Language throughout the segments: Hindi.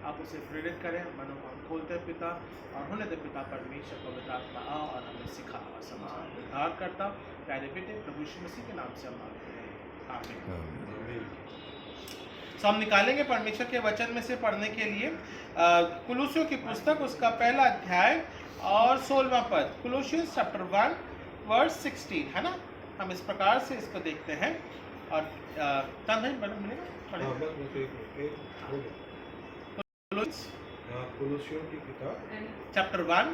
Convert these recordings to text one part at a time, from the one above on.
आप उसे प्रेरित करें, मनों को हम खोलते हैं पिता, और होने दे पिता परमेश्वर पवित्र आत्मा आओ और हमें सिखा और समझा उद्धार करता प्यारे बेटे प्रभु यीशु मसीह के नाम से हम मांगते हैं, आमीन। तो हम निकालेंगे परमेश्वर के वचन में से पढ़ने के लिए कुलूसियों की पुस्तक उसका पहला अध्याय और 16वां पद, कुलूसियंस चैप्टर 1 वर्स 16, है ना। हम इस प्रकार से इसको देखते हैं और कुलूसियों की किताब चैप्टर 1,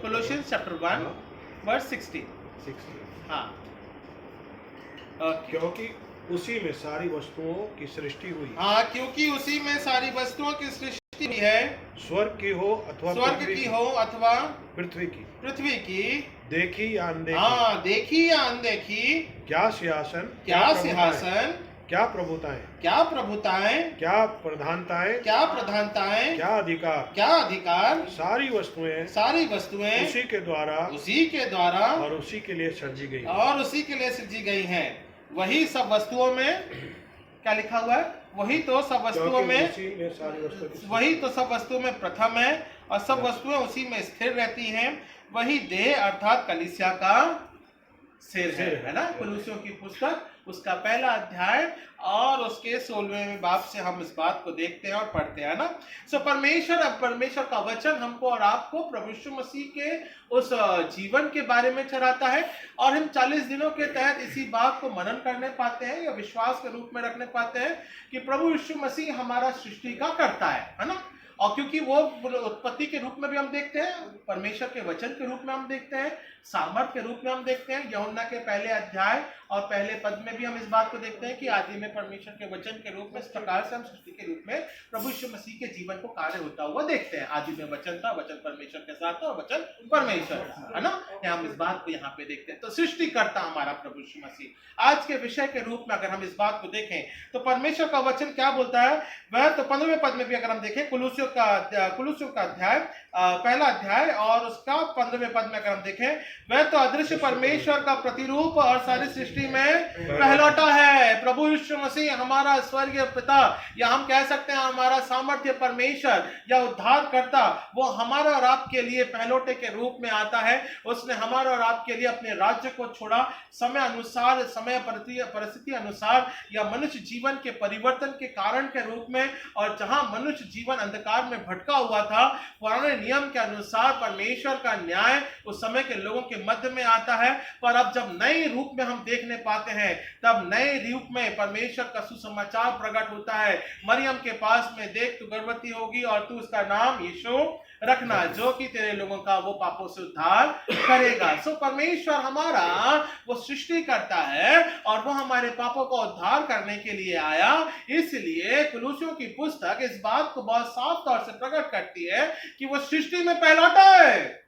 कुलूसियंस चैप्टर 1 वर्स 16। हाँ, क्योंकि उसी में सारी वस्तुओं की सृष्टि हुई। हाँ, क्योंकि उसी में सारी वस्तुओं की सृष्टि हुई है, स्वर्ग की हो अथवा पृथ्वी की, देखी या अनदेखी, हाँ, देखी या अनदेखी, क्या सिंहासन, क्या प्रभुताएं, क्या प्रधानताएं, क्या अधिकार, सारी वस्तुएं उसी के द्वारा और उसी के लिए सृजी गई हैं। वही सब वस्तुओं में क्या लिखा हुआ है? वही तो सब वस्तुओं में प्रथम है और सब वस्तुएं उसी में स्थिर रहती हैं। वही देह अर्थात कलीसिया का सिर है ना। कुलूसियों की पुस्तक उसका पहला अध्याय और उसके 16वें बाब से हम इस बात को देखते हैं और पढ़ते हैं ना। सो परमेश्वर का वचन हमको और आपको प्रभु यीशु मसीह के उस जीवन के बारे में चढ़ाता है और हम 40 दिनों के तहत इसी बात को मनन करने पाते हैं या विश्वास के रूप में रखने पाते हैं कि प्रभु यीशु मसीह हमारा सृष्टि का करता है ना। और क्योंकि वो उत्पत्ति के रूप में भी हम देखते हैं, परमेश्वर के वचन के रूप में हम देखते हैं, सामर्थ के रूप में हम देखते हैं। यूहन्ना के पहले अध्याय और पहले पद में भी हम इस बात को देखते हैं कि आदि में परमेश्वर के वचन के रूप में, इस प्रकार से हम सृष्टि के रूप में प्रभु यीशु मसीह के जीवन को कार्य होता हुआ देखते हैं। आदि में वचन था, वचन परमेश्वर के साथ था और वचन परमेश्वर था, है ना। हम इस बात को यहाँ पे देखते हैं। तो सृष्टि करता हमारा प्रभु यीशु मसीह। आज के विषय के रूप में अगर हम इस बात को देखें तो परमेश्वर का वचन क्या बोलता है वह तो 15वें पद में भी अगर हम देखें, कुलूसियों का अध्याय पहला अध्याय और उसका 15वें पद में अगर हम देखें, वह तो अदृश्य परमेश्वर का प्रतिरूप और सारी सृष्टि में पहलौठा है। प्रभु यीशु मसीह हमारा स्वर्गीय पिता, या हम कह सकते हैं हमारा सामर्थ्य परमेश्वर या उद्धार करता, वो हमारा और आपके लिए पहलौठे के रूप में आता है। उसने हमारा और आपके लिए अपने राज्य को छोड़ा, समय अनुसार, समय परिस्थिति अनुसार या मनुष्य जीवन के परिवर्तन के कारण के रूप में। और जहां मनुष्य जीवन अंधकार में भटका हुआ था, पुराने नियम के अनुसार परमेश्वर का न्याय उस समय के लोगों के मध्य में आता है। पर अब जब नए रूप में हम देखने पाते हैं, तब नए रूप में परमेश्वर का सुसमाचार प्रकट होता है। मरियम के पास में, देख तू गर्भवती होगी और तू उसका नाम यीशु रखना, जो कि तेरे लोगों का वो पापों से उद्धार करेगा। सो परमेश्वर हमारा वो सृष्टि करता है और वो हमारे पापों का उद्धार करने के लिए आया। इसलिए कुलूसियों की पुस्तक इस बात को बहुत साफ तौर से प्रकट करती है कि वो सृष्टि में पहलौठा है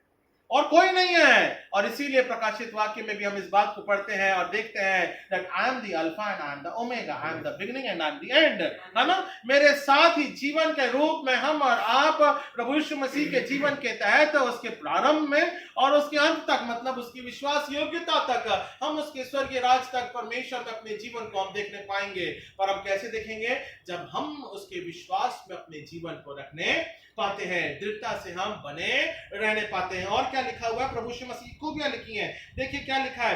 और कोई नहीं है। और इसीलिए प्रकाशित वाक्य में भी हम इस बात को पढ़ते हैं और देखते हैं that I am the Alpha and I am the Omega, I am the beginning and I am the end, है ना। मेरे साथ ही जीवन के रूप में हम और आप प्रभु यीशु मसीह के जीवन के तहत उसके प्रारंभ में और उसके अंत तक, मतलब उसकी विश्वास योग्यता तक, हम उसके स्वर्गीय राज तक परमेश्वर में अपने जीवन को हम देखने पाएंगे। पर हम कैसे देखेंगे? जब हम उसके विश्वास में अपने जीवन को रखने पाते हैं, दृढ़ता से हम बने रहने पाते हैं। और क्या लिखा हुआ है? प्रभु यीशु मसीह खूबियां लिखी हैं। देखिए क्या लिखा है,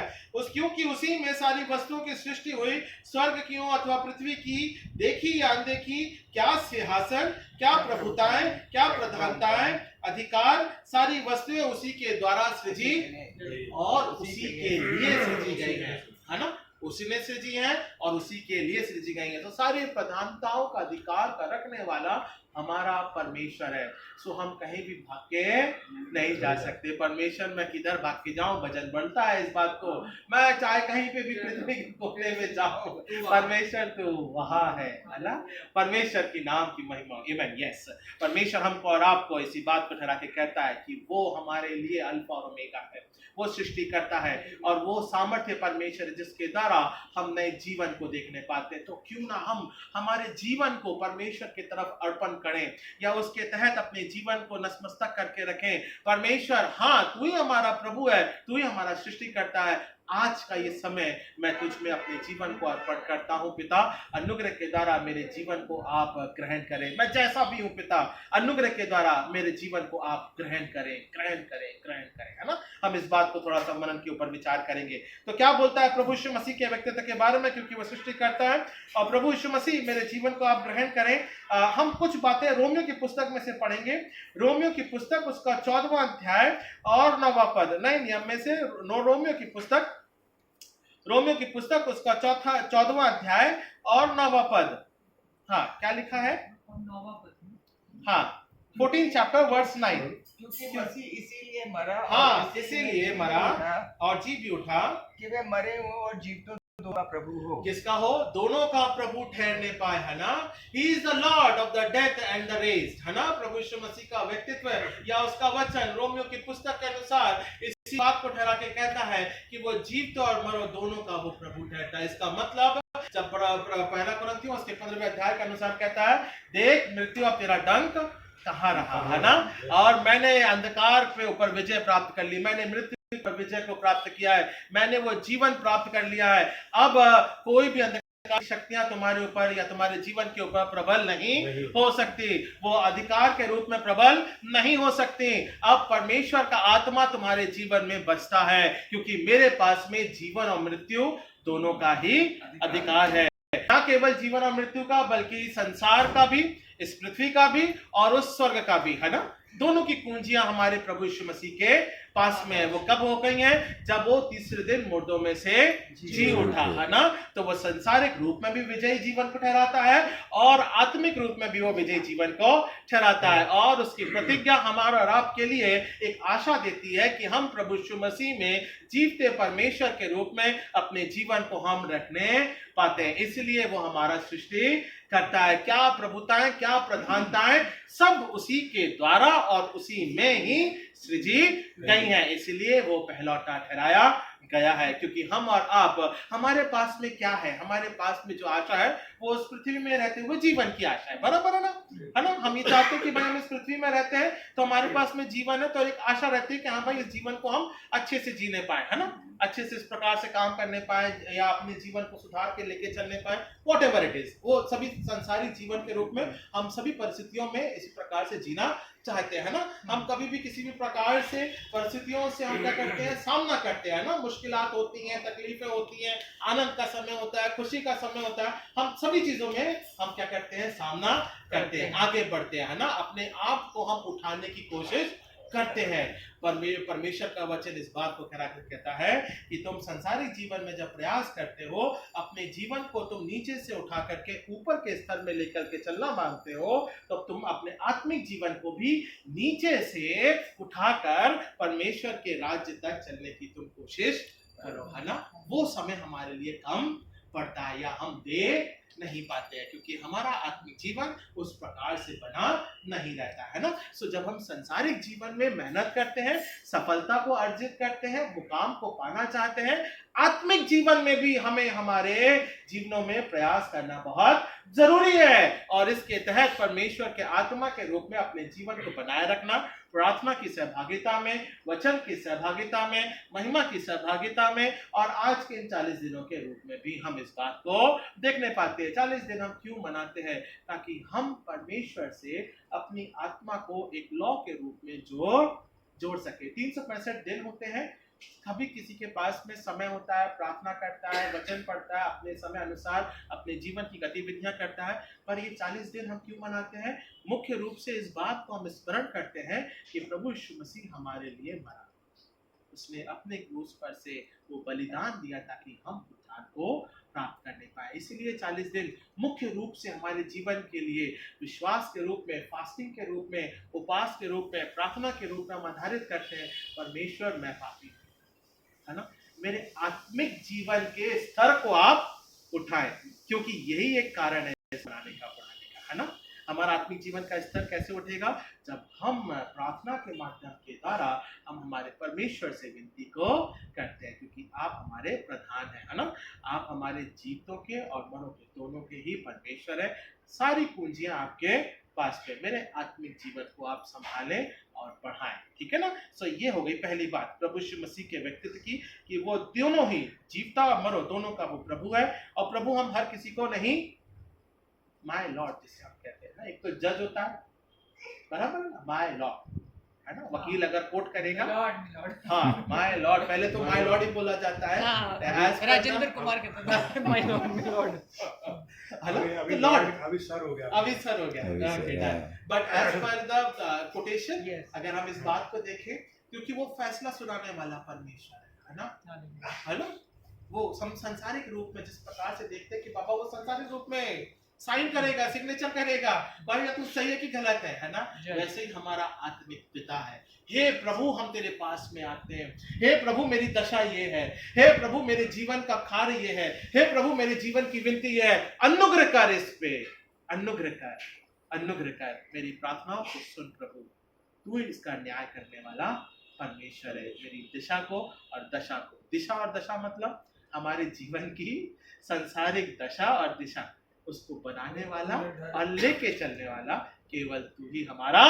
क्योंकि उसी में सारी वस्तुओं की सृष्टि हुई, स्वर्ग की हो अथवा पृथ्वी की, देखी या अनदेखी, क्या सिंहासन, क्या प्रभुताएं, क्या प्रधानताएं, अधिकार, सारी वस्तुएं उसी के द्वारा सृजी और उसी के लिए सृजी गई है ना। उसी ने सृजी है और उसी के लिए सृजी गई है। तो सारी प्रधानताओं का अधिकार का रखने वाला हमारा परमेश्वर है। सो हम कहीं भी भाग के नहीं जा सकते। परमेश्वर में किधर भाग के जाऊं, भजन बनता है इस बात को। मैं चाहे कहीं पे भी पृथ्वी के कोने में जाऊं, परमेश्वर तो वहां है ना। परमेश्वर की नाम की महिमा, आमीन, यस। परमेश्वर हमको और आपको इसी बात को ठहरा के कहता है कि वो हमारे लिए अल्फा और ओमेगा है, वो सृष्टि करता है और वो सामर्थ्य परमेश्वर है जिसके द्वारा हम नए जीवन को देखने पाते हैं। तो क्यों ना हम हमारे जीवन को परमेश्वर की तरफ अर्पण करें या उसके तहत अपने जीवन को नतमस्तक करके रखें। परमेश्वर, हाँ तू ही हमारा प्रभु है, तू ही हमारा सृष्टि करता है, आज का ये समय मैं तुझ में अपने जीवन को अर्पण करता हूँ पिता, अनुग्रह के द्वारा मेरे जीवन को आप ग्रहण करें। मैं जैसा भी हूँ पिता, अनुग्रह के द्वारा मेरे जीवन को आप ग्रहण करें, ग्रहण करें, ग्रहण करें, है ना। हम इस बात को थोड़ा सा मनन के ऊपर विचार करेंगे। तो क्या बोलता है प्रभु यीशु मसीह के व्यक्तित्व के बारे में, क्योंकि वह सृष्टि करता है। और प्रभु यीशु मसीह मेरे जीवन को आप ग्रहण करें। हम कुछ बातें रोमियो की पुस्तक में से पढ़ेंगे। रोमियो की पुस्तक उसका 14वां अध्याय और 9वां पद, नए नियम में से रोमियो की पुस्तक उसका 14वां अध्याय और 9वां पद। हाँ, क्या लिखा है? 9वां पद। हाँ, 14 चैप्टर वर्स 9। क्योंकि मसीह इसीलिए मरा, हाँ, इसीलिए मरा और जी भी उठा कि वे मरे हो और जीवितों दोनों का प्रभु हो। किसका हो? दोनों का प्रभु ठहरने पाए, है ना। He is the Lord of the death and the raised, है ना। प्रभु यीशु मसीह का व्यक्तित्व या उसका वचन रोमियो की पुस्तक के अनुसार इसी बात को ठहरा के कहता है कि वो जीवित और मरो दोनों का वो प्रभु ठहरता है। इसका मतलब जब पहला कुरिन्थियों उसके 15वें अध्याय के अनुसार कहता है, देख मृत्यु अब तेरा डंक कहाँ रहा, है ना। और मैंने अंधकार के ऊपर विजय प्राप्त कर ली, मैंने मृत्यु पर विजय को प्राप्त किया है, मैंने वो जीवन प्राप्त कर लिया है। अब कोई भी अंधकार की शक्तियां तुम्हारे ऊपर या तुम्हारे जीवन के ऊपर प्रबल नहीं हो सकती, वो अधिकार के रूप में प्रबल नहीं हो सकती। अब परमेश्वर का आत्मा तुम्हारे जीवन में बसता है, क्योंकि मेरे पास में जीवन और मृत्यु दोनों का ही अधिकार है। न केवल जीवन और मृत्यु का, बल्कि संसार का भी, इस पृथ्वी का भी और उस स्वर्ग का भी, है ना। दोनों की कुंजियां हमारे प्रभु यीशु मसीह के पास में है। वो कब हो गई हैं? जब वो तीसरे दिन मुर्दों में से जी उठा, है ना। तो वो संसारिक रूप में भी विजयी जीवन को ठहराता है और आत्मिक रूप में भी वो विजयी जीवन को ठहराता है। और उसकी प्रतिज्ञा हमारा और आपके लिए एक आशा देती है कि हम प्रभु यीशु मसीह में जीवते परमेश्वर के रूप में अपने जीवन को हम रखने पाते हैं। इसलिए वो हमारा सृष्टि करता है। क्या प्रभुताएं, क्या प्रधानताएं, सब उसी के द्वारा और उसी में ही सृजी गई हैं। इसलिए वो पहलौठा ठहराया गया है। क्योंकि हम और आप, हमारे पास में क्या है? हमारे पास में जो आशा है वो उस पृथ्वी में रहते हुए जीवन की आशा है, बराबर है ना, है ना। हम ये चाहते हैं कि भाई हम इस पृथ्वी में रहते हैं तो हमारे पास में जीवन है, तो एक आशा रहती है कि हाँ भाई इस जीवन को हम अच्छे से जीने पाए, है ना, अच्छे से इस प्रकार से काम करने पाए या अपने जीवन को सुधार के लेके चलने पाए, वॉट एवर इट इज। वो सभी संसारी जीवन के रूप में हम सभी परिस्थितियों में इसी प्रकार से जीना चाहते हैं ना। हम कभी भी किसी भी प्रकार से परिस्थितियों से हम क्या करते हैं? सामना करते हैं ना। मुश्किलात होती हैं, तकलीफें होती हैं, आनंद का समय होता है, खुशी का समय होता है। हम सभी चीजों में हम क्या करते हैं? सामना करते हैं, आगे बढ़ते हैं, है ना। अपने आप को हम उठाने की कोशिश करते हैं। परमेश्वर का वचन इस बात को कहता है कि तुम संसारिक जीवन में जब प्रयास करते हो, अपने जीवन को तुम नीचे से उठा करके ऊपर के स्तर में लेकर के चलना मांगते हो, तो तुम अपने आत्मिक जीवन को भी नीचे से उठाकर परमेश्वर के राज्य तक चलने की तुम कोशिश करो, है ना। वो समय हमारे लिए कम पड़ता है या हम दे नहीं पाते हैं, क्योंकि हमारा आत्मिक जीवन उस प्रकार से बना नहीं रहता है ना। सो जब हम संसारिक जीवन में मेहनत करते हैं, सफलता को अर्जित करते हैं, मुकाम को पाना चाहते हैं, आत्मिक जीवन में भी हमें हमारे जीवनों में प्रयास करना बहुत जरूरी है। और इसके तहत परमेश्वर के आत्मा के रूप में अपने जीवन को बनाए रखना, प्रार्थना की सहभागिता में, वचन की सहभागिता में, महिमा की सहभागिता में, और आज के इन 40 दिनों के रूप में भी हम इस बात को देखने पाते हैं। 40 दिन हम क्यों मनाते हैं? ताकि हम परमेश्वर से अपनी आत्मा को एक लॉ के रूप में जोड़ सके। 365 दिन होते हैं। कभी किसी के पास में समय होता है, प्रार्थना करता है, वचन पढ़ता है, अपने समय अनुसार अपने जीवन की गतिविधियां करता है। पर ये 40 दिन हम क्यों मनाते हैं? मुख्य रूप से इस बात को हम स्मरण करते हैं कि प्रभु यीशु मसीह हमारे लिए मरा, उसने अपने क्रूस पर से वो बलिदान दिया ताकि हम उद्धार को प्राप्त करने पाए। इसलिए 40 दिन मुख्य रूप से हमारे जीवन के लिए विश्वास के रूप में, फास्टिंग के रूप में, उपवास के रूप में, प्रार्थना के रूप में हम आधारित करते हैं। परमेश्वर, मैं पापी हूं, है ना, मेरे आत्मिक जीवन के स्तर को आप उठाएं, क्योंकि यही एक कारण है बनाने का, बढ़ाने का, है ना। हमारा आत्मिक जीवन का स्तर कैसे उठेगा? जब हम प्रार्थना के माध्यम के द्वारा हम हमारे परमेश्वर से विनती को करते हैं, क्योंकि आप हमारे प्रधान हैं, है ना। आप हमारे जीतों के और मरों के दोनों के ही परमेश्वर है। सारी पूंजियां आपके पास पे मेरे आत्मिक जीवन को आप संभालें और बढ़ाएं, ठीक है ना। सो ये हो गई पहली बात प्रभु यीशु मसीह के व्यक्तित्व की, कि वो दोनों ही जीवता और मरो दोनों का वो प्रभु है। और प्रभु हम हर किसी को नहीं, माय लॉर्ड जिसे हम कहते हैं ना, एक तो जज होता है बराबर ना, माय लॉर्ड है ना, वकील अगर कोर्ट करेगा हाँ माय लॉर्ड, पहले तो माय लॉर्ड ही बोला जाता है, राजेंद्र कुमार कहता था माय लॉर्ड अभी लॉर्ड अभी सर हो गया। अभी सर हो गया। But as per the quotation अगर हम इस बात को देखें, क्योंकि वो फैसला सुनाने वाला परमेश्वर है ना, वो संसारिक रूप में जिस प्रकार से देखते हैं कि बाबा वो संसारिक रूप में साइन करेगा, सिग्नेचर करेगा, भाई तू सही है कि गलत है ना, वैसे ही हमारा आत्मिक पिता है। हे प्रभु हम तेरे पास में आते हैं, हे प्रभु मेरी दशा ये है, हे प्रभु मेरे जीवन का कार्य ये है, हे प्रभु मेरे जीवन की विनती ये है, अनुग्रह कर इस पे, अनुग्रह कर मेरी प्रार्थनाओं को सुन प्रभु, तू ही इसका न्याय करने वाला परमेश्वर है। मेरी दिशा को और दशा को, दिशा और दशा मतलब हमारे जीवन की सांसारिक दशा और दिशा, उसको बनाने वाला और लेके चलने वाला केवल तू ही हमारा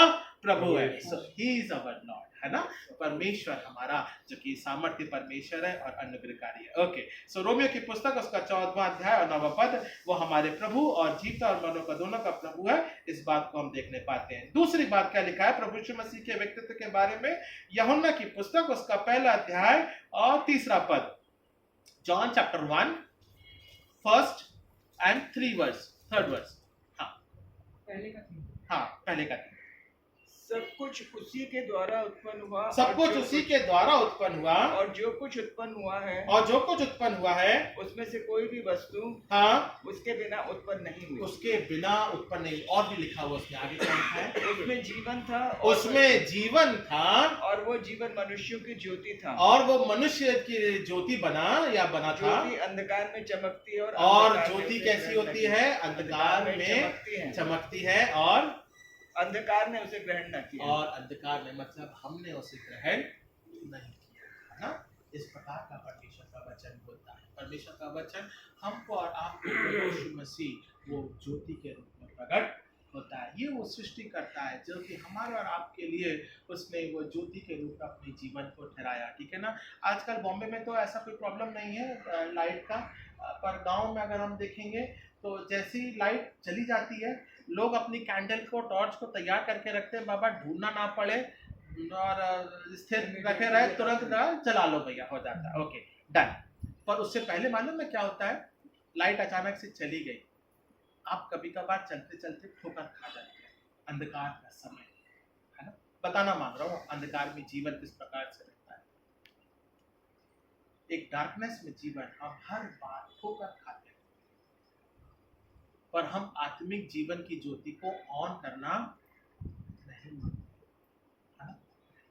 प्रभु है। सो ही इज अवर लॉर्ड है ना, परमेश्वर हमारा जो कि सामर्थ्य परमेश्वर है और अनुग्रहकारी है। ओके, सो रोमियो की पुस्तक उसका 14वां अध्याय और 9वां पद, वो हमारे प्रभु और जीवता और मनो का दोनों का प्रभु है, इस बात को हम देखने पाते हैं। दूसरी बात क्या लिखा है प्रभु यीशु मसीह के व्यक्तित्व के बारे में, यूहन्ना की पुस्तक उसका पहला अध्याय और 3रा पद, John chapter 1 first and 3 verse, 3rd verse. पहले का सब कुछ उसी के द्वारा उत्पन्न हुआ, सब कुछ उसी के द्वारा उत्पन्न हुआ, और जो कुछ उत्पन्न हुआ है, और जो कुछ उत्पन्न हुआ है उसमें से कोई भी वस्तु उसके बिना उत्पन्न नहीं हुई, उसके बिना उत्पन्न नहीं। और भी लिखा हुआ उसमें आगे क्या लिखा है, उसमें जीवन था, उसमें जीवन था, और वो जीवन मनुष्यों की ज्योति था, और वो मनुष्य की ज्योति बना या बना था। ज्योति अंधकार में चमकती है, और ज्योति कैसी होती है, अंधकार में चमकती है, और अंधकार ने उसे ग्रहण न किया, और अंधकार में मतलब हमने उसे ग्रहण नहीं किया है ना। इस प्रकार का परमेश्वर का वचन बोलता है। परमेश्वर का वचन हमको और आपको यीशु मसीह वो ज्योति के रूप में प्रकट होता है। ये वो सृष्टि करता है जो कि हमारे और आपके लिए उसने वो ज्योति के रूप में अपने जीवन को ठहराया, ठीक है ना। आजकल बॉम्बे में तो ऐसा कोई प्रॉब्लम नहीं है लाइट का, पर गांव में अगर हम देखेंगे तो जैसी लाइट चली जाती है लोग अपनी कैंडल को, टॉर्च को तैयार करके रखते हैं, बाबा ढूंढना ना पड़े और स्थिर रखे रहे, तुरंत चला लो भैया, हो जाता है, ओके डन। पर उससे पहले मालूम है क्या होता है, लाइट अचानक से चली गई, आप कभी कभार चलते चलते ठोकर खा जाते हैं, अंधकार का समय है ना। बताना मांग रहा हूँ अंधकार में जीवन किस प्रकार से रहता है। एक डार्कनेस में जीवन हम हर बार ठोकर खाते हैं, पर हम आत्मिक जीवन की ज्योति को ऑन करना नहीं मानते,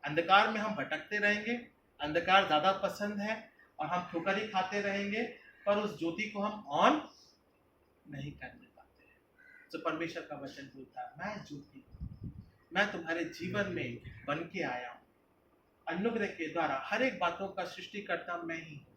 अंधकार में हम भटकते रहेंगे, अंधकार ज्यादा पसंद है और हम ठोकर ही खाते रहेंगे, पर उस ज्योति को हम ऑन नहीं करने पाते हैं। तो परमेश्वर का वचन बोलता है, मैं ज्योति हूं, मैं तुम्हारे जीवन में बन के आया हूं, अनुग्रह के द्वारा हर एक बातों का सृष्टि करता मैं ही हूं।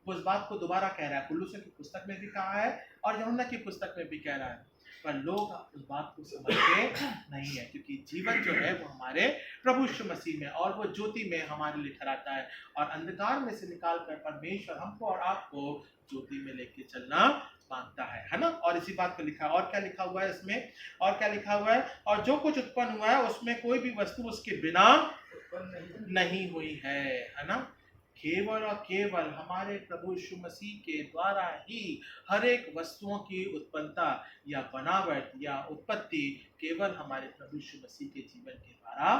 उस बात को दोबारा कह रहा है, कुलुस्सियों की पुस्तक में भी कहा है और यूहन्ना की पुस्तक में भी कह रहा है, पर लोग उस बात को समझते नहीं है, क्योंकि जीवन जो है वो हमारे प्रभु यीशु मसीह में और वो ज्योति में हमारे लिए ठहराता है, और अंधकार में से निकाल कर परमेश्वर हमको और आपको ज्योति में लेके चलना मांगता है ना। और इसी बात को लिखा, और क्या लिखा हुआ है इसमें, और क्या लिखा हुआ है, और जो कुछ उत्पन्न हुआ है उसमें कोई भी वस्तु उसके बिना नहीं हुई है ना। केवल और केवल हमारे प्रभु यीशु मसीह के द्वारा ही हर एक वस्तुओं की उत्पन्नता या बनावट या उत्पत्ति केवल हमारे प्रभु यीशु मसीह के जीवन के द्वारा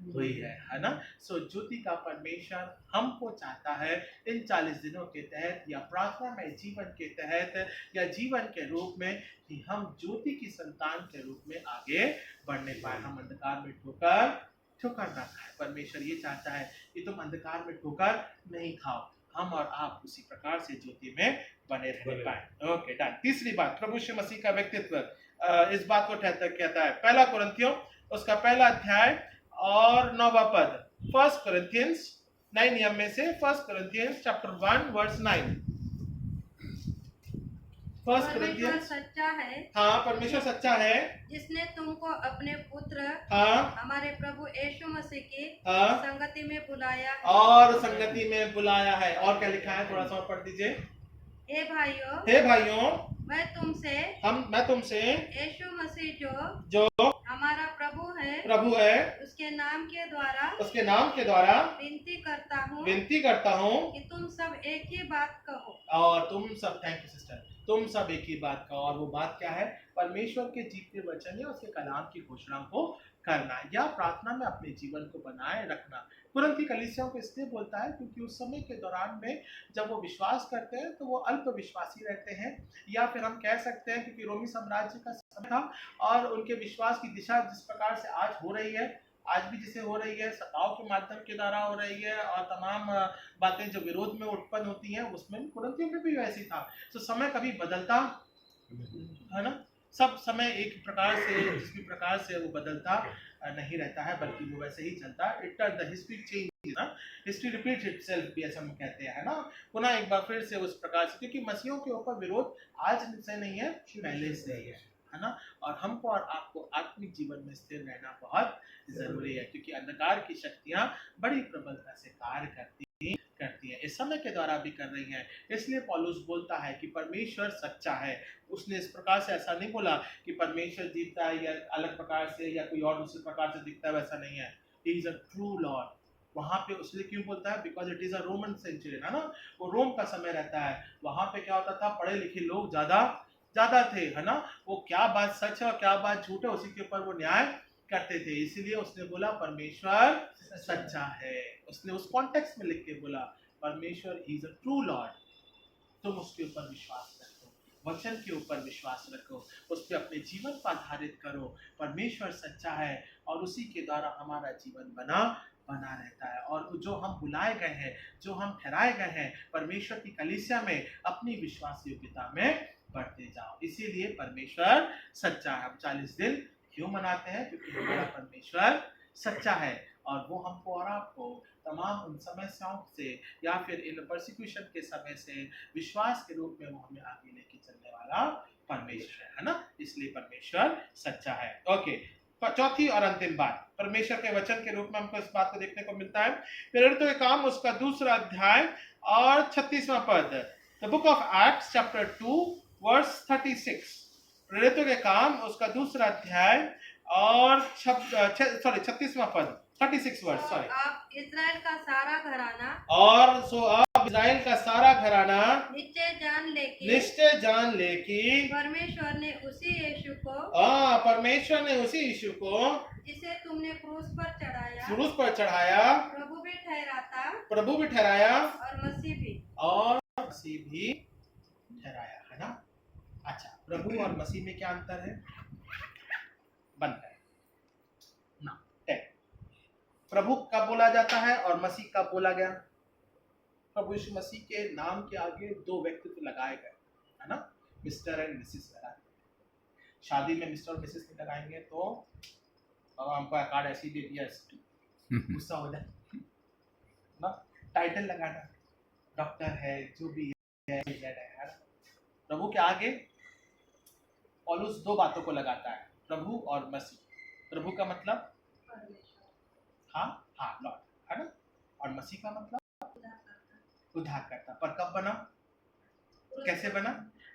हुई है ना। सो ज्योति का परमेश्वर हमको चाहता है इन 40 दिनों के तहत या प्रार्थना में जीवन के तहत या जीवन के रूप में कि हम ज्योति की संतान के रूप में आगे बढ़ने पाए, हम अंधकार में ठोकर ना खाए। परमेश्वर ये चाहता है कि तुम अंधकार में ठोकर नहीं खाओ, हम और आप उसी प्रकार से ज्योति में बने रहने पाए। Okay done. तीसरी बात, प्रभु यीशु मसीह का व्यक्तित्व इस बात को कहता है, पहला कुरिन्थियों उसका पहला अध्याय और 9वां पद, 1 Corinthians 9 नियम में से 1 Corinthians chapter 1 verse 9, फर्स्ट परमेश्वर कोरिंथियंस, सच्चा है, हाँ परमेश्वर सच्चा है, जिसने तुमको अपने पुत्र हाँ हमारे प्रभु यीशु मसीह की हाँ संगति में बुलाया है। और संगति में बुलाया है। और क्या लिखा है, थोड़ा सा और पढ़ दीजिए। हे भाइयों, हे भाइयों, मैं तुमसे यीशु मसीह जो हमारा प्रभु है उसके नाम के द्वारा विनती करता हूँ कि तुम सब एक ही बात कहो। और तुम सब, थैंक यू सिस्टर, तुम सब एक ही बात कहो। और वो बात क्या है, परमेश्वर के जीते वचन या उसके कलाम की घोषणा को करना या प्रार्थना में अपने जीवन को बनाए रखना। कुरिन्थ की कलीसियाओं को इसलिए बोलता है क्योंकि उस समय के दौरान में जब वो विश्वास करते हैं तो वो अल्प विश्वासी रहते हैं, या फिर हम कह सकते हैं क्योंकि रोमी साम्राज्य का समय था और उनके विश्वास की दिशा जिस प्रकार से आज हो रही है, आज भी जिसे हो रही है, सताव के माध्यम के द्वारा हो रही है और तमाम बातें जो विरोध में उत्पन्न होती हैं, उसमें भी कुरिन्थियों में भी वैसे ही था। तो समय कभी बदलता है ना, सब समय एक प्रकार से जिस भी प्रकार से वो बदलता नहीं रहता है, बल्कि वो वैसे ही चलता है। इट द हिस्ट्री चेंज ना, हिस्ट्री रिपीट इटसेल्फ भी ऐसा हम कहते हैं ना, पुनः एक बार फिर से उस प्रकार से, क्योंकि मसीहों के ऊपर विरोध आज से नहीं है, पहले से ही है ना। और हमको और आपको आत्मिक जीवन में स्थिर रहना बहुत जरूरी है, क्योंकि अंधकार की शक्तियां बड़ी प्रबलता से कार्य करती है, इस समय के द्वारा भी कर रही हैं। इसलिए पौलुस बोलता है कि परमेश्वर सच्चा है। उसने इस प्रकार से ऐसा नहीं बोला कि परमेश्वर जीता है या अलग प्रकार से या कोई और दूसरे प्रकार से दिखता है, वैसा नहीं है। He is a true lord. वहां पे उसने क्यों बोलता है, because it is a Roman century है ना, वो रोम का समय रहता है। वहां पे क्या होता था, पढ़े लिखे लोग ज्यादा थे, है ना। वो क्या बात सच है और क्या बात झूठ है, उसी के ऊपर वो न्याय करते थे। इसीलिए उसने बोला परमेश्वर सच्चा है। उसने उस कॉन्टेक्स्ट में लिख के बोला परमेश्वर इज अ ट्रू लॉर्ड। तुम उसके ऊपर विश्वास रखो, वचन के ऊपर विश्वास रखो, उस पर अपने जीवन को आधारित करो। परमेश्वर सच्चा है और उसी के द्वारा हमारा जीवन बना रहता है। और जो हम बुलाए गए हैं, जो हम ठहराए गए हैं परमेश्वर की कलीसिया में, अपनी विश्वास योग्यता में बढ़ते जाओ। इसीलिए परमेश्वर सच्चा है। हम 40 दिन क्यों मनाते हैं, क्योंकि हमारा परमेश्वर सच्चा है और वो हमको और आपको तमाम उन समस्याओं से या फिर इन परसिक्यूशन के समय से विश्वास के रूप में वो हमें आगे लेके चलने वाला परमेश्वर है ना। इसलिए परमेश्वर सच्चा है। ओके, चौथी और अंतिम बात, परमेश्वर के वचन के रूप में हमको इस बात को देखने को मिलता है। प्रेरितों के काम उसका 2 अध्याय और 36वां पद, the book of Acts chapter 2 verse 36। प्रेरितों के काम उसका 2 अध्याय और 36वां पद, 36 वर्ष, सॉरी। आप इस्राएल का सारा घराना और सो अब इस्राएल का सारा घराना निश्चय जान ले कि परमेश्वर ने उसी यीशु को जिसे तुमने क्रूस पर चढ़ाया प्रभु भी ठहराया और मसीह भी ठहराया, है ना। अच्छा, प्रभु और मसीह में क्या अंतर है, बंद है ना। प्रभु कब बोला जाता है और मसीह कब बोला गया। प्रभु यीशु मसीह के नाम के आगे 2 व्यक्तित्व लगाए गए, है ना, मिस्टर एंड मिसेस लगाए। शादी में मिस्टर और मिसेस नहीं लगाएंगे तो हमको कार्ड ऐसी दे दिया, गुस्सा हो जाए ना। टाइटल लगाना, डॉक्टर है, जो भी है, प्रभु के आगे पौलुस 2 बातों को लगाता है, प्रभु और मसीह। प्रभु का मतलब हाँ लॉर्ड, है ना, और मसीह का मतलब उद्धार करता। पर कब बना, कैसे बना,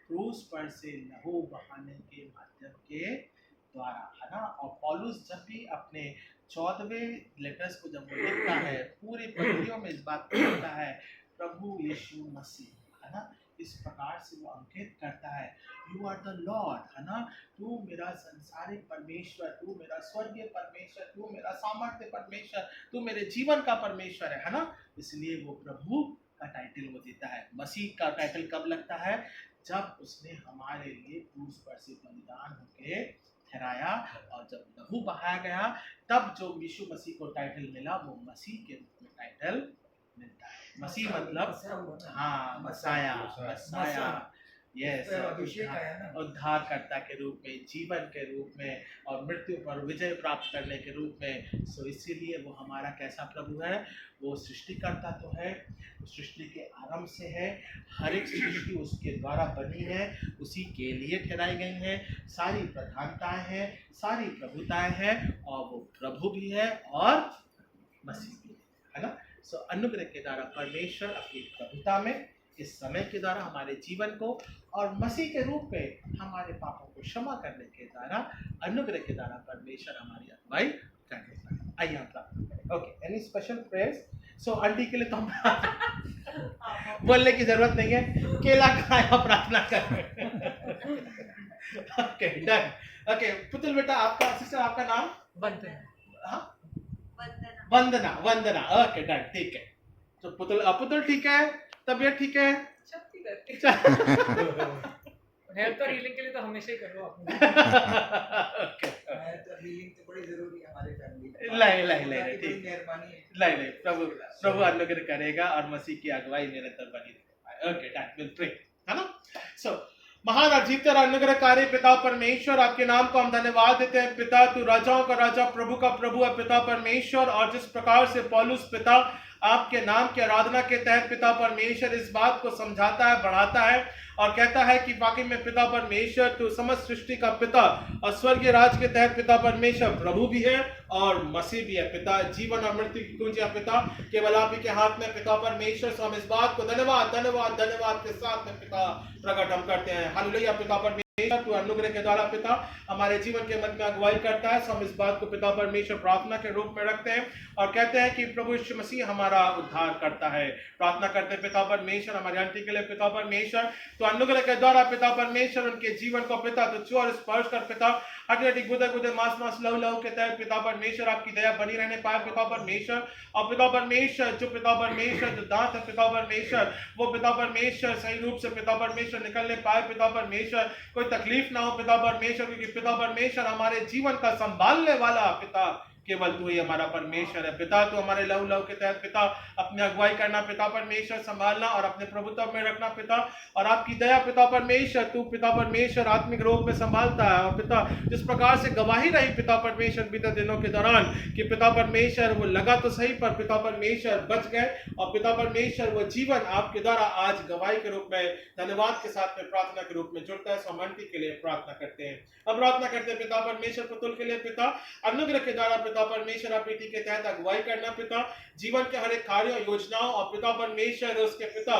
क्रूस पर से लहू बहाने के माध्यम के द्वारा, है ना। और पौलुस जब भी अपने 14वें लेटर्स को जब वो लिखता है, पूरी पत्रियों में इस बात को लिखता है, प्रभु यीशु मसीह, है ना, इस प्रकार से वो अंकित करता है, यू आर द लॉर्ड, है ना, तू मेरा संसारिक परमेश्वर, तू मेरा स्वर्गीय परमेश्वर, तू मेरा सामर्थ्य परमेश्वर, तू मेरे जीवन का परमेश्वर है ना। इसलिए वो प्रभु का टाइटल वो देता है। मसीह का टाइटल कब लगता है, जब उसने हमारे लिए क्रूस पर से बलिदान होके ठहराया और जब लहू बहाया गया, तब जो यीशु मसीह को टाइटल मिला वो मसीह के रूप में टाइटल मिलता है। मसीह मतलब हाँ, मसाया, यस, अभिषेक आया ना। उद्धारकर्ता के रूप में, जीवन के रूप में और मृत्यु पर विजय प्राप्त करने के रूप में। सो इसीलिए वो हमारा कैसा प्रभु है? वो सृष्टिकर्ता तो है, सृष्टि के आरंभ से है, हर एक सृष्टि उसके द्वारा बनी है, उसी के लिए ठहराई गई है, सारी प्रधानताएं हैं, सारी प्रभुताएं हैं, और वो प्रभु भी है और मसीह भी है ना। सो अनुग्रह के द्वारा परमेश्वर अपनी प्रभुता में इस समय के द्वारा हमारे जीवन को, और मसीह के रूप में हमारे पापों को क्षमा करने के द्वारा, अनुग्रह के द्वारा परमेश्वर हमारी अगुवाई कर देता है। आइए हम प्रार्थना करें। Okay, any special prayers? So aunty के लिए तो हम बोलने की जरूरत नहीं है, केला खाया प्रार्थना करें। Okay, done. ओके पुतुल बेटा, आपका सिस्टर, आपका नाम? बनते हैं। हाँ, वंदना। वंदना, वंदना। ओके डन, ठीक है। तो पुतुल ठीक है, तबीयत ठीक है? शक्ति करती हेल्थ और हीलिंग के लिए तो हमेशा ही करो आप। ओके, हीलिंग तो बड़ी जरूरी है हमारी फैमिली। नहीं, ठीक। मेहरबानी है। नहीं, प्रभु अनुग्रह करेगा और मसीह की अगुवाई निरंतर बनी रहेगी। ओके डन, विल प्रे, है ना। सो महान और जीते और अनुग्रहकारी पिता परमेश्वर, आपके नाम को हम धन्यवाद देते हैं। पिता, तू राजाओं का राजा, प्रभु का प्रभु है पिता परमेश्वर। और जिस प्रकार से पौलुस पिता आपके नाम की आराधना के तहत पिता परमेश्वर इस बात को समझाता है, बढ़ाता है और कहता है कि वाकई में पिता परमेश्वर तू समस्त सृष्टि का पिता, और स्वर्गीय राज के तहत पिता परमेश्वर प्रभु भी है और मसीह भी है पिता। जीवन और मृत्यु की कुंजी पिता केवल आप ही के हाथ में पिता परमेश्वर। सो हम इस बात को धन्यवाद धन्यवाद धन्यवाद के साथ में पिता प्रकट हम करते हैं। हालेलुया पिता परमेश्वर, तू अनुग्रह के द्वारा पिता हमारे जीवन के मध्य में अगुवाई करता है। सो हम इस बात को पिता परमेश्वर प्रार्थना के रूप में रखते हैं और कहते हैं कि प्रभु यीशु मसीह हमारा उद्धार करता है। प्रार्थना करते हैं पिता परमेश्वर हमारे आंटी के लिए पिता परमेश्वर, तो अनुग्रह के द्वारा पिता परमेश्वर उनके जीवन को पिता तो छू और स्पर्श कर पिता। हड्डी गुदे गुदे मांस मांस लहू लहू के तहत पिता परमेश्वर आपकी दया बनी रहने पाए पिता परमेश्वर। और पिता परमेश्वर जो पिता परमेश्वर जो दांत है पिता परमेश्वर, वो पिता परमेश्वर सही रूप से पिता परमेश्वर निकलने पाए पिता परमेश्वर। कोई तकलीफ ना हो पिता परमेश्वर, क्योंकि पिता परमेश्वर हमारे जीवन का संभालने वाला पिता केवल तू ही हमारा परमेश्वर है पिता। तू हमारे लहू लहू के तहत पिता अपनी अगुवाई करना पिता परमेश्वर, संभालना और अपने प्रभुत्व में रखना पिता। और आपकी दया पिता परमेश्वर, तू पिता परमेश्वर आत्मिक रोग में संभालता है। और पिता जिस प्रकार से गवाही रही पिता परमेश्वर बीते दिनों के दौरान कि पिता परमेश्वर वो लगा तो सही पर पिता परमेश्वर बच गए, और पिता परमेश्वर वो जीवन आपके द्वारा आज गवाही के रूप में धन्यवाद के साथ में प्रार्थना के रूप में जुड़ता है। समानती के लिए प्रार्थना करते हैं। अब प्रार्थना करते हैं पिता परमेश्वर पुतुल के लिए पिता, अनुग्रह के द्वारा पिता परमेश्वर आप बेटी के तहत अगुवाई करना पिता, जीवन के हर एक कार्यों योजनाओं और पिता परमेश्वर उसके पिता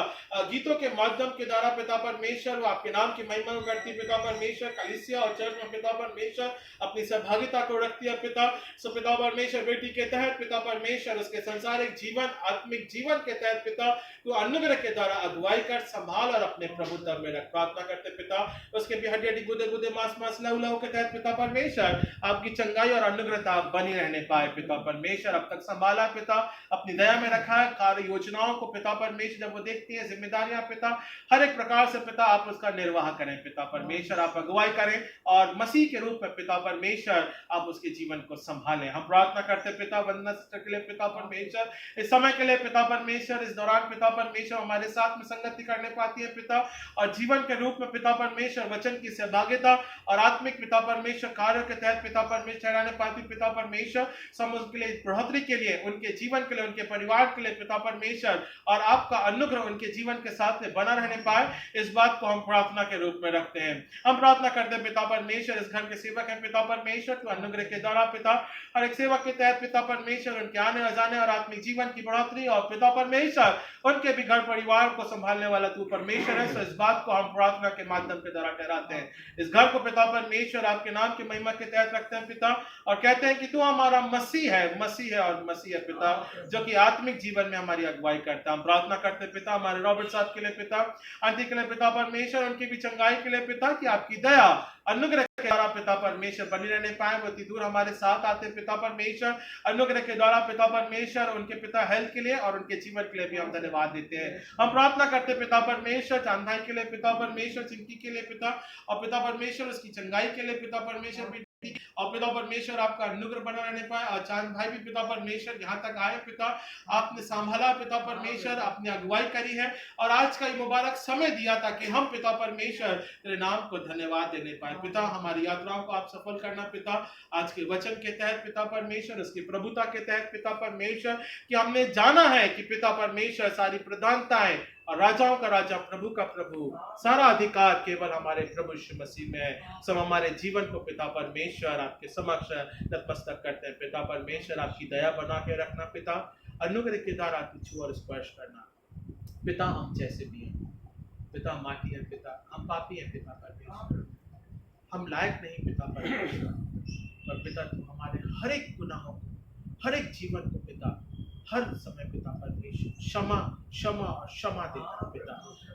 गीतों के माध्यम के द्वारा पिता परमेश्वर वो आपके नाम की महिमा करती पिता परमेश्वर। कलीसिया और चर्च में पिता परमेश्वर अपनी सहभागिता को रखती है पिता। सो पिता परमेश्वर बेटी के तहत पिता परमेश्वर उसके संसारिक जीवन आत्मिक जीवन के तहत पिता तू अनुग्रह के द्वारा अगुवाई कर, संभाल और अपने प्रभुत्व में रख। प्रार्थना करते पिता उसके भी हड्डी हड्डी गुदे गुदे मांस मांस लहू लहू के तहत पिता परमेश्वर आपकी चंगाई और अनुग्रहता बनी रहने पाए पिता परमेश्वर। अब तक संभाला पिता, अपनी दया में रखा है। कार्य योजनाओं को पिता परमेश्वर जब वो देखती है, जिम्मेदारियां पिता हर एक प्रकार से पिता आप उसका निर्वाह करें पिता परमेश्वर, आप अगुवाई करें और मसीह के रूप में पिता परमेश्वर आप उसके जीवन को संभालें। हम प्रार्थना करते पिता वंदना सिस्टर के लिए पिता परमेश्वर, इस समय के लिए पिता परमेश्वर, इस दौरान पिता परमेश्वर हमारे साथ में संगति करने पाती है पिता, और जीवन के रूप में पिता परमेश्वर वचन की सहभागिता और आत्मिक पिता परमेश्वर कार्यों के तहत पिता परमेश्वर ठहराने पाती पिता परमेश्वर। समझ के लिए बढ़ोतरी के लिए उनके जीवन के लिए उनके परिवार के लिए पिता परमेश्वर और आपका अनुग्रह उनके जीवन के साथ में बना रहने पाए, इस बात को हम प्रार्थना के रूप में रखते हैं। हम प्रार्थना करते हैं पिता परमेश्वर, इस घर के सेवक हैं पिता परमेश्वर, तो अनुग्रह के द्वारा पिता हर एक सेवक के तहत पिता परमेश्वर उनके आने और जाने और आत्मिक जीवन की बढ़ोतरी और पिता परमेश्वर उनके भी घर परिवार को संभालने वाला तू परमेश्वर है। तो इस बात को हम प्रार्थना के माध्यम के द्वारा ठहराते हैं। इस घर को पिता परमेश्वर आपके नाम की महिमा के तहत रखते हैं पिता, और कहते हैं कि तू हमारा मसीह है और मसीह है पिता, जो कि आत्मिक जीवन में हमारी अगुवाई करता है। हम प्रार्थना करते पिता हमारे रॉबर्ट साहब के लिए पिता, आंटी के लिए पिता परमेश्वर, उनकी भी चंगाई के लिए पिता कि आपकी दया अनुग्रह के द्वारा पिता परमेश्वर बनी रहने पाए, वो अति दूर हमारे साथ आते पिता परमेश्वर। अनुग्रह के द्वारा पिता परमेश्वर उनके पिता हेल्थ के लिए और उनके जीवन के लिए भी हम धन्यवाद देते हैं। हम प्रार्थना करते पिता परमेश्वर चांदाई के लिए पिता परमेश्वर, चिंकी के लिए पिता, और पिता परमेश्वर उसकी चंगाई के लिए पिता परमेश्वर और पिता परमेश्वर आपका अनुग्रह बना रहने पाए। और चांद भाई भी पिता परमेश्वर यहाँ तक आए, पिता आपने संभाला, पिता परमेश्वर आपने अगुवाई करी है और आज का ये मुबारक समय दिया ताकि हम पिता परमेश्वर तेरे नाम को धन्यवाद देने पाए। पिता हमारी यात्राओं को आप सफल करना पिता, आज के वचन के तहत पिता परमेश्वर, उसकी प्रभुता के तहत पिता परमेश्वर, कि हमने जाना है कि पिता परमेश्वर सारी प्रधानताएं और राजाओं का राजा, प्रभु का प्रभु, सारा अधिकार केवल हमारे प्रभु यीशु मसीह में है। सब हमारे जीवन को पिता परमेश्वर आपके समक्ष नतमस्तक करते हैं। पिता परमेश्वर आपकी दया बना के रखना पिता, अनुग्रह के द्वारा छू और स्पर्श करना पिता। हम जैसे भी हैं पिता, माटी है पिता, हम पापी हैं पिता परमेश्वर, हम लायक नहीं पिता परमेश्वर, पर पिता तू हमारे हर एक गुनाहों को, हर एक जीवन को पिता हर समय पिता परमेश्वर क्षमा क्षमा और क्षमा देता है पिता,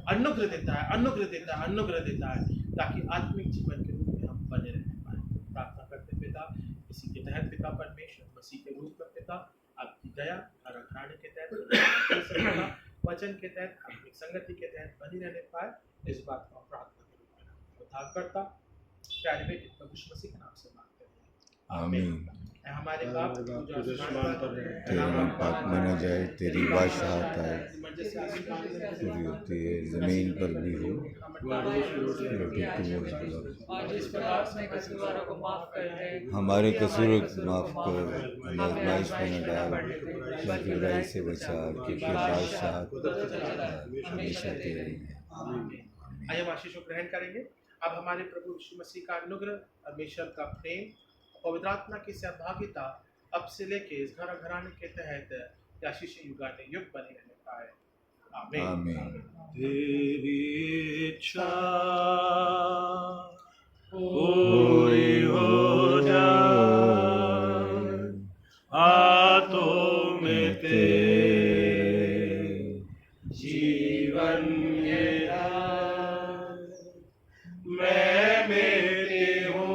अनुग्रह देता है, अनुग्रह देता है, अनुग्रह देता है, ताकि आत्मिक जीवन के रूप में हम बने रहने पाए। प्रार्थना करते पिता, इसी के तहत पिता परमेश्वर मसीह के रूप में पिता आपकी दया और घराने के तहत, वचन के तहत, आत्मिक संगति के तहत बनी रहने पाए। इस बात को प्रार्थना करूँ उद्धारकर्ता प्यारे बेटे प्रभु यीशु मसीह के नाम से मांगते हैं, आमीन। हमारे बाप तेरा नाम पाक माना जाए, तेरी बादशाहत आए, पूरी होती है जमीन पर भी हो, रोटी हमारे कसूरों को माफ कर, हमें आजमाइश में न डाल, लेकिन बुराई से बचा, क्योंकि बादशाहत हमेशा तेरी है। आइए हम आशीष को ग्रहण करेंगे। अब हमारे प्रभु यीशु मसीह का अनुग्रह, परमेश्वर का प्रेम, पवित्र आत्मा की सहभागिता अब से लेके इस घर घराने के तहत आशीष युगाने युग बने रहने पाए। आमीन। आमीन। तेरी इच्छा